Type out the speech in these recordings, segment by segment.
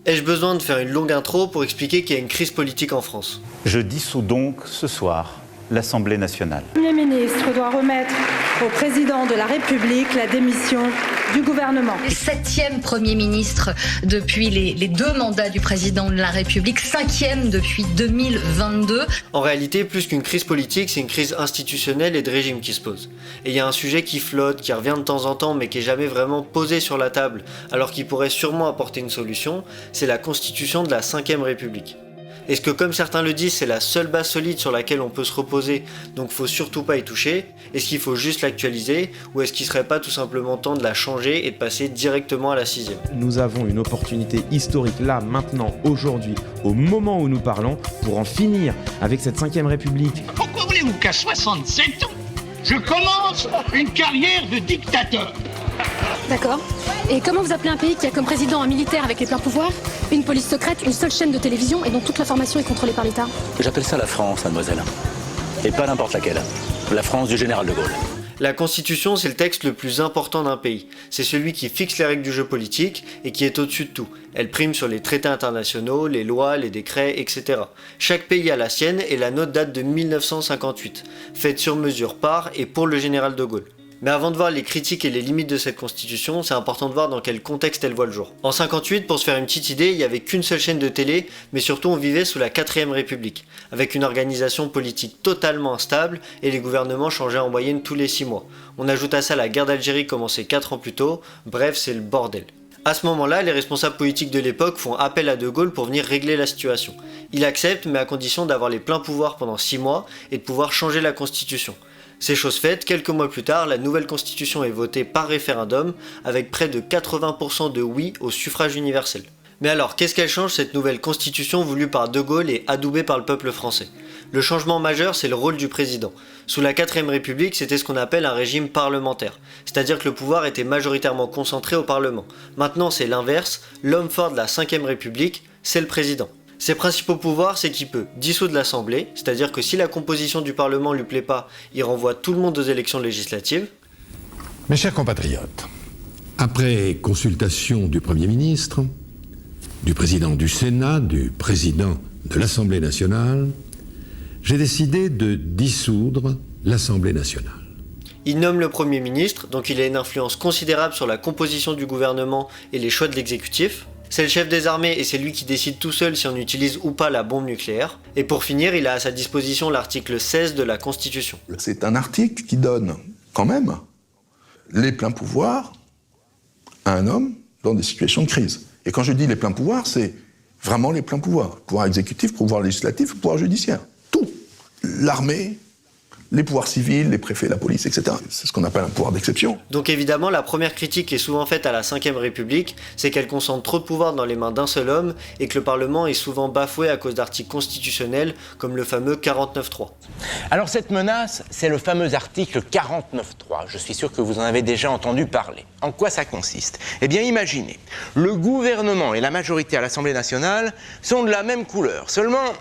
Ai-je besoin de faire une longue intro pour expliquer qu'il y a une crise politique en France ? Je dissous donc ce soir l'Assemblée nationale. Le Premier ministre doit remettre au président de la République la démission du gouvernement. Le 7e Premier ministre depuis les 2 mandats du président de la République, 5e depuis 2022. En réalité, plus qu'une crise politique, c'est une crise institutionnelle et de régime qui se pose. Et il y a un sujet qui flotte, qui revient de temps en temps, mais qui n'est jamais vraiment posé sur la table, alors qu'il pourrait sûrement apporter une solution, c'est la constitution de la 5e République. Est-ce que, comme certains le disent, c'est la seule base solide sur laquelle on peut se reposer, donc faut surtout pas y toucher? Est-ce qu'il faut juste l'actualiser, ou est-ce qu'il serait pas tout simplement temps de la changer et de passer directement à la 6e? Nous avons une opportunité historique là, maintenant, aujourd'hui, au moment où nous parlons, pour en finir avec cette 5e République. Pourquoi voulez-vous qu'à 67 ans, je commence une carrière de dictateur? D'accord. Et comment vous appelez un pays qui a comme président un militaire avec les pleins pouvoirs, une police secrète, une seule chaîne de télévision et dont toute l'information est contrôlée par l'État? J'appelle ça la France, mademoiselle. Et pas n'importe laquelle. La France du général de Gaulle. La Constitution, c'est le texte le plus important d'un pays. C'est celui qui fixe les règles du jeu politique et qui est au-dessus de tout. Elle prime sur les traités internationaux, les lois, les décrets, etc. Chaque pays a la sienne et la nôtre date de 1958, faite sur mesure par et pour le général de Gaulle. Mais avant de voir les critiques et les limites de cette constitution, c'est important de voir dans quel contexte elle voit le jour. En 58, pour se faire une petite idée, il n'y avait qu'une seule chaîne de télé, mais surtout on vivait sous la 4ème République, avec une organisation politique totalement instable et les gouvernements changeaient en moyenne tous les 6 mois. On ajoute à ça la guerre d'Algérie commencée 4 ans plus tôt, bref c'est le bordel. À ce moment-là, les responsables politiques de l'époque font appel à De Gaulle pour venir régler la situation. Il accepte, mais à condition d'avoir les pleins pouvoirs pendant 6 mois et de pouvoir changer la constitution. C'est chose faite, quelques mois plus tard, la nouvelle constitution est votée par référendum, avec près de 80% de oui au suffrage universel. Mais alors, qu'est-ce qu'elle change cette nouvelle constitution voulue par De Gaulle et adoubée par le peuple français? Le changement majeur, c'est le rôle du président. Sous la 4ème République, c'était ce qu'on appelle un régime parlementaire, c'est-à-dire que le pouvoir était majoritairement concentré au Parlement. Maintenant, c'est l'inverse, l'homme fort de la 5ème République, c'est le président. Ses principaux pouvoirs, c'est qu'il peut dissoudre l'Assemblée, c'est-à-dire que si la composition du Parlement lui plaît pas, il renvoie tout le monde aux élections législatives. Mes chers compatriotes, après consultation du Premier ministre, du président du Sénat, du président de l'Assemblée nationale, j'ai décidé de dissoudre l'Assemblée nationale. Il nomme le Premier ministre, donc il a une influence considérable sur la composition du gouvernement et les choix de l'exécutif. C'est le chef des armées et c'est lui qui décide tout seul si on utilise ou pas la bombe nucléaire. Et pour finir, il a à sa disposition l'article 16 de la Constitution. C'est un article qui donne, quand même, les pleins pouvoirs à un homme dans des situations de crise. Et quand je dis les pleins pouvoirs, c'est vraiment les pleins pouvoirs. Pouvoir exécutif, pouvoir législatif, pouvoir judiciaire. Tout. L'armée, les pouvoirs civils, les préfets, la police, etc. C'est ce qu'on appelle un pouvoir d'exception. Donc évidemment, la première critique qui est souvent faite à la 5ème République, c'est qu'elle concentre trop de pouvoir dans les mains d'un seul homme et que le Parlement est souvent bafoué à cause d'articles constitutionnels comme le fameux 49.3. Alors cette menace, c'est le fameux article 49.3. Je suis sûr que vous en avez déjà entendu parler. En quoi ça consiste? Eh bien imaginez, le gouvernement et la majorité à l'Assemblée nationale sont de la même couleur. Seulement,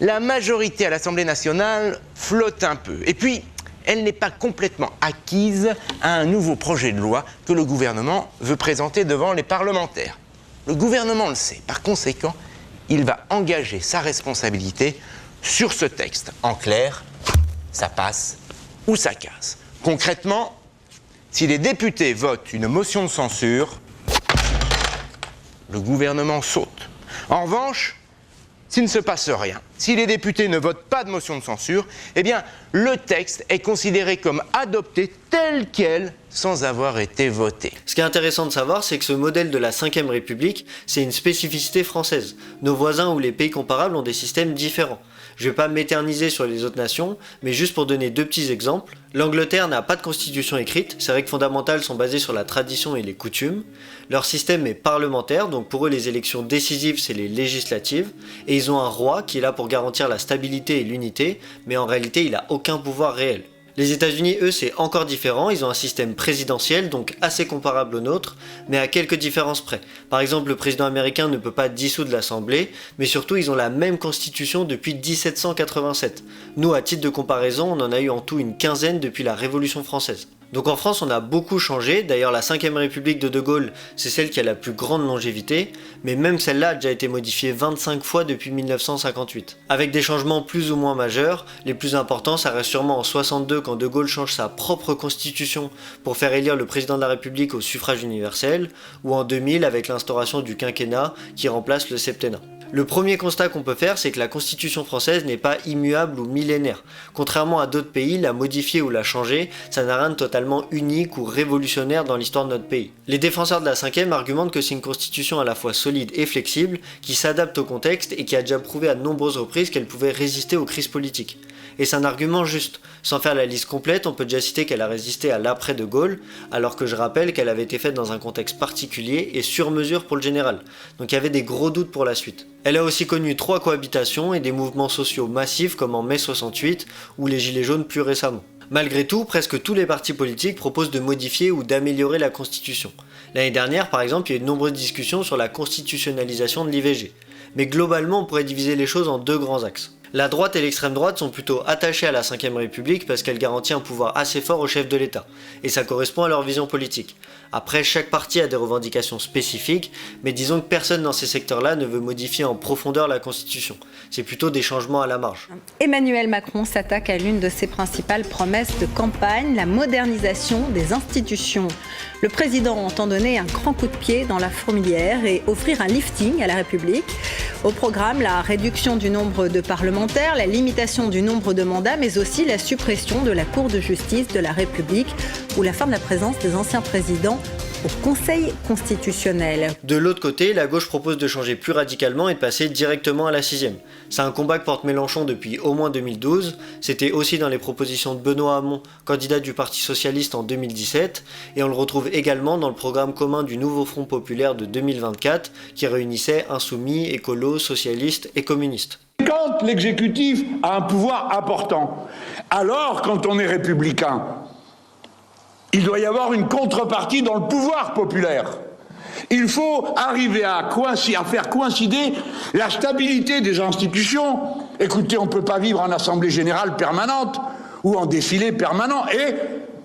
la majorité à l'Assemblée nationale flotte un peu. Et puis, elle n'est pas complètement acquise à un nouveau projet de loi que le gouvernement veut présenter devant les parlementaires. Le gouvernement le sait. Par conséquent, il va engager sa responsabilité sur ce texte. En clair, ça passe ou ça casse. Concrètement, si les députés votent une motion de censure, le gouvernement saute. En revanche, s'il ne se passe rien, si les députés ne votent pas de motion de censure, eh bien, le texte est considéré comme adopté tel quel, sans avoir été voté. Ce qui est intéressant de savoir, c'est que ce modèle de la 5ème République, c'est une spécificité française. Nos voisins ou les pays comparables ont des systèmes différents. Je vais pas m'éterniser sur les autres nations, mais juste pour donner 2 petits exemples. L'Angleterre n'a pas de constitution écrite, ses règles fondamentales sont basées sur la tradition et les coutumes. Leur système est parlementaire, donc pour eux les élections décisives c'est les législatives, et ils ont un roi qui est là pour garantir la stabilité et l'unité, mais en réalité il a aucun pouvoir réel. Les États-Unis, eux, c'est encore différent, ils ont un système présidentiel, donc assez comparable au nôtre, mais à quelques différences près. Par exemple, le président américain ne peut pas dissoudre l'Assemblée, mais surtout ils ont la même constitution depuis 1787. Nous, à titre de comparaison, on en a eu en tout une quinzaine depuis la Révolution française. Donc en France, on a beaucoup changé. D'ailleurs, la 5ème République de Gaulle, c'est celle qui a la plus grande longévité, mais même celle-là a déjà été modifiée 25 fois depuis 1958. Avec des changements plus ou moins majeurs, les plus importants, ça reste sûrement en 62 quand De Gaulle change sa propre constitution pour faire élire le président de la République au suffrage universel, ou en 2000 avec l'instauration du quinquennat qui remplace le septennat. Le premier constat qu'on peut faire, c'est que la Constitution française n'est pas immuable ou millénaire. Contrairement à d'autres pays, la modifier ou la changer, ça n'a rien de totalement unique ou révolutionnaire dans l'histoire de notre pays. Les défenseurs de la 5ème argumentent que c'est une constitution à la fois solide et flexible, qui s'adapte au contexte et qui a déjà prouvé à de nombreuses reprises qu'elle pouvait résister aux crises politiques. Et c'est un argument juste. Sans faire la liste complète, on peut déjà citer qu'elle a résisté à l'après de Gaulle, alors que je rappelle qu'elle avait été faite dans un contexte particulier et sur mesure pour le général. Donc il y avait des gros doutes pour la suite. Elle a aussi connu 3 cohabitations et des mouvements sociaux massifs comme en mai 68 ou les Gilets jaunes plus récemment. Malgré tout, presque tous les partis politiques proposent de modifier ou d'améliorer la Constitution. L'année dernière, par exemple, il y a eu de nombreuses discussions sur la constitutionnalisation de l'IVG. Mais globalement, on pourrait diviser les choses en 2 grands axes. La droite et l'extrême droite sont plutôt attachés à la 5ème République parce qu'elle garantit un pouvoir assez fort au chef de l'État, et ça correspond à leur vision politique. Après, chaque parti a des revendications spécifiques, mais disons que personne dans ces secteurs-là ne veut modifier en profondeur la Constitution. C'est plutôt des changements à la marge. Emmanuel Macron s'attaque à l'une de ses principales promesses de campagne, la modernisation des institutions. Le président entend donner un grand coup de pied dans la fourmilière et offrir un lifting à la République. Au programme, la réduction du nombre de parlementaires, la limitation du nombre de mandats, mais aussi la suppression de la Cour de justice de la République ou la fin de la présence des anciens présidents au Conseil constitutionnel. De l'autre côté, la gauche propose de changer plus radicalement et de passer directement à la 6ème. C'est un combat que porte Mélenchon depuis au moins 2012, c'était aussi dans les propositions de Benoît Hamon, candidat du Parti Socialiste en 2017, et on le retrouve également dans le programme commun du Nouveau Front Populaire de 2024, qui réunissait insoumis, écolos, socialistes et communistes. Quand l'exécutif a un pouvoir important, alors quand on est républicain, il doit y avoir une contrepartie dans le pouvoir populaire. Il faut arriver à faire coïncider la stabilité des institutions. Écoutez, on ne peut pas vivre en assemblée générale permanente ou en défilé permanent et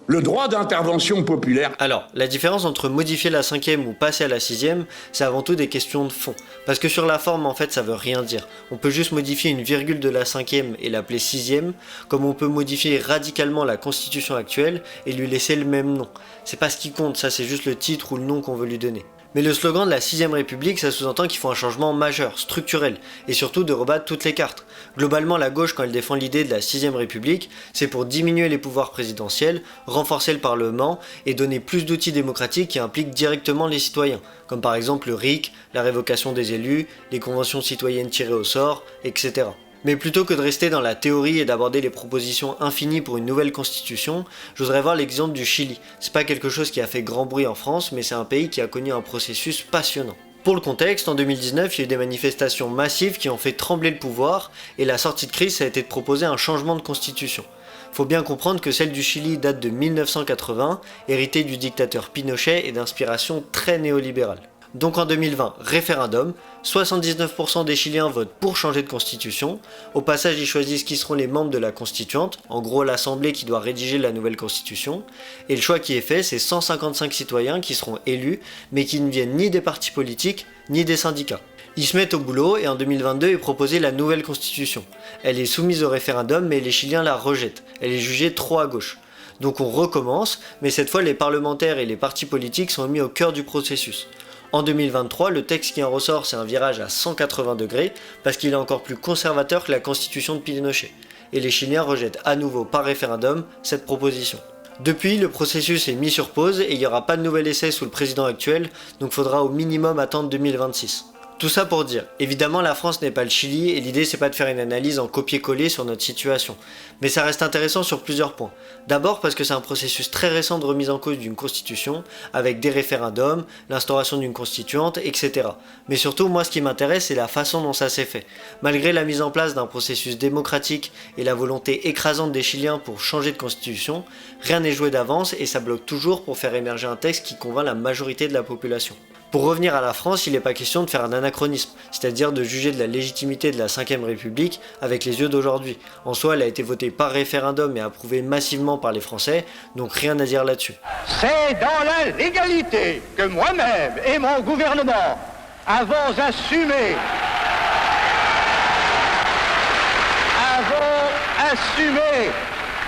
le droit d'intervention populaire. Alors, la différence entre modifier la 5ème ou passer à la 6ème, c'est avant tout des questions de fond. Parce que sur la forme, en fait, ça veut rien dire. On peut juste modifier une virgule de la 5ème et l'appeler 6ème, comme on peut modifier radicalement la constitution actuelle et lui laisser le même nom. C'est pas ce qui compte, ça c'est juste le titre ou le nom qu'on veut lui donner. Mais le slogan de la 6ème République, ça sous-entend qu'il faut un changement majeur, structurel, et surtout de rebattre toutes les cartes. Globalement, la gauche, quand elle défend l'idée de la 6ème République, c'est pour diminuer les pouvoirs présidentiels, renforcer le Parlement, et donner plus d'outils démocratiques qui impliquent directement les citoyens, comme par exemple le RIC, la révocation des élus, les conventions citoyennes tirées au sort, etc. Mais plutôt que de rester dans la théorie et d'aborder les propositions infinies pour une nouvelle constitution, je voudrais voir l'exemple du Chili. C'est pas quelque chose qui a fait grand bruit en France, mais c'est un pays qui a connu un processus passionnant. Pour le contexte, en 2019, il y a eu des manifestations massives qui ont fait trembler le pouvoir, et la sortie de crise, ça a été de proposer un changement de constitution. Faut bien comprendre que celle du Chili date de 1980, héritée du dictateur Pinochet et d'inspiration très néolibérale. Donc en 2020, référendum, 79% des Chiliens votent pour changer de constitution. Au passage, ils choisissent qui seront les membres de la constituante, en gros l'assemblée qui doit rédiger la nouvelle constitution. Et le choix qui est fait, c'est 155 citoyens qui seront élus, mais qui ne viennent ni des partis politiques, ni des syndicats. Ils se mettent au boulot et en 2022 est proposée la nouvelle constitution. Elle est soumise au référendum, mais les Chiliens la rejettent. Elle est jugée trop à gauche. Donc on recommence, mais cette fois les parlementaires et les partis politiques sont mis au cœur du processus. En 2023, le texte qui en ressort, c'est un virage à 180 degrés, parce qu'il est encore plus conservateur que la constitution de Pinochet. Et les Chiliens rejettent à nouveau par référendum cette proposition. Depuis, le processus est mis sur pause et il n'y aura pas de nouvel essai sous le président actuel, donc il faudra au minimum attendre 2026. Tout ça pour dire, évidemment la France n'est pas le Chili et l'idée c'est pas de faire une analyse en copier-coller sur notre situation. Mais ça reste intéressant sur plusieurs points. D'abord parce que c'est un processus très récent de remise en cause d'une constitution, avec des référendums, l'instauration d'une constituante, etc. Mais surtout moi ce qui m'intéresse c'est la façon dont ça s'est fait. Malgré la mise en place d'un processus démocratique et la volonté écrasante des Chiliens pour changer de constitution, rien n'est joué d'avance et ça bloque toujours pour faire émerger un texte qui convainc la majorité de la population. Pour revenir à la France, il n'est pas question de faire un anachronisme, c'est-à-dire de juger de la légitimité de la Ve République avec les yeux d'aujourd'hui. En soi, elle a été votée par référendum et approuvée massivement par les Français, donc rien à dire là-dessus. C'est dans la légalité que moi-même et mon gouvernement avons assumé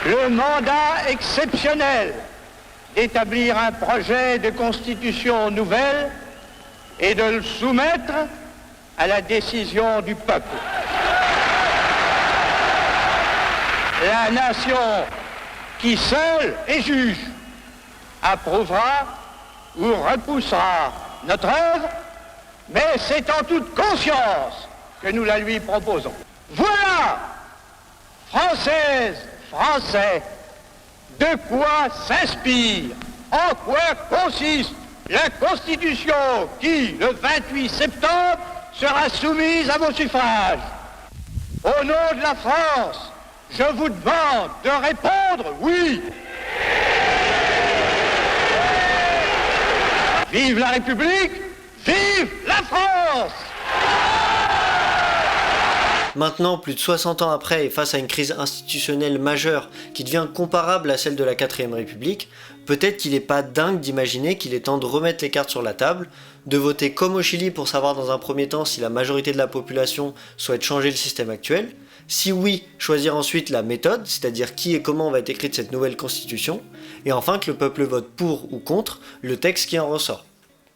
le mandat exceptionnel d'établir un projet de constitution nouvelle et de le soumettre à la décision du peuple. La nation qui seule est juge approuvera ou repoussera notre œuvre, mais c'est en toute conscience que nous la lui proposons. Voilà, Françaises, Français, de quoi s'inspire, en quoi consiste la Constitution qui, le 28 septembre, sera soumise à vos suffrages. Au nom de la France, je vous demande de répondre oui. Vive la République, vive la France! Maintenant, plus de 60 ans après et face à une crise institutionnelle majeure qui devient comparable à celle de la 4ème République, peut-être qu'il n'est pas dingue d'imaginer qu'il est temps de remettre les cartes sur la table, de voter comme au Chili pour savoir dans un premier temps si la majorité de la population souhaite changer le système actuel, si oui, choisir ensuite la méthode, c'est-à-dire qui et comment va être écrite cette nouvelle constitution, et enfin que le peuple vote pour ou contre le texte qui en ressort.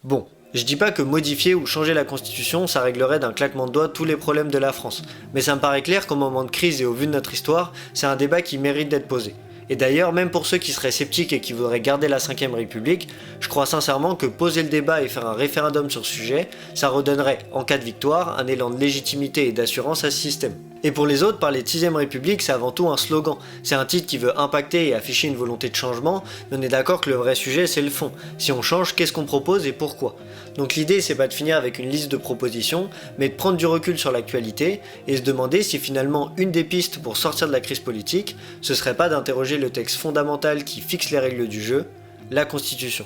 Bon. Je dis pas que modifier ou changer la Constitution, ça réglerait d'un claquement de doigts tous les problèmes de la France, mais ça me paraît clair qu'au moment de crise et au vu de notre histoire, c'est un débat qui mérite d'être posé. Et d'ailleurs, même pour ceux qui seraient sceptiques et qui voudraient garder la 5ème République, je crois sincèrement que poser le débat et faire un référendum sur ce sujet, ça redonnerait, en cas de victoire, un élan de légitimité et d'assurance à ce système. Et pour les autres, parler de 6ème République, c'est avant tout un slogan. C'est un titre qui veut impacter et afficher une volonté de changement, mais on est d'accord que le vrai sujet, c'est le fond. Si on change, qu'est-ce qu'on propose et pourquoi? Donc l'idée, c'est pas de finir avec une liste de propositions, mais de prendre du recul sur l'actualité et se demander si finalement une des pistes pour sortir de la crise politique, ce serait pas d'interroger le texte fondamental qui fixe les règles du jeu, la Constitution.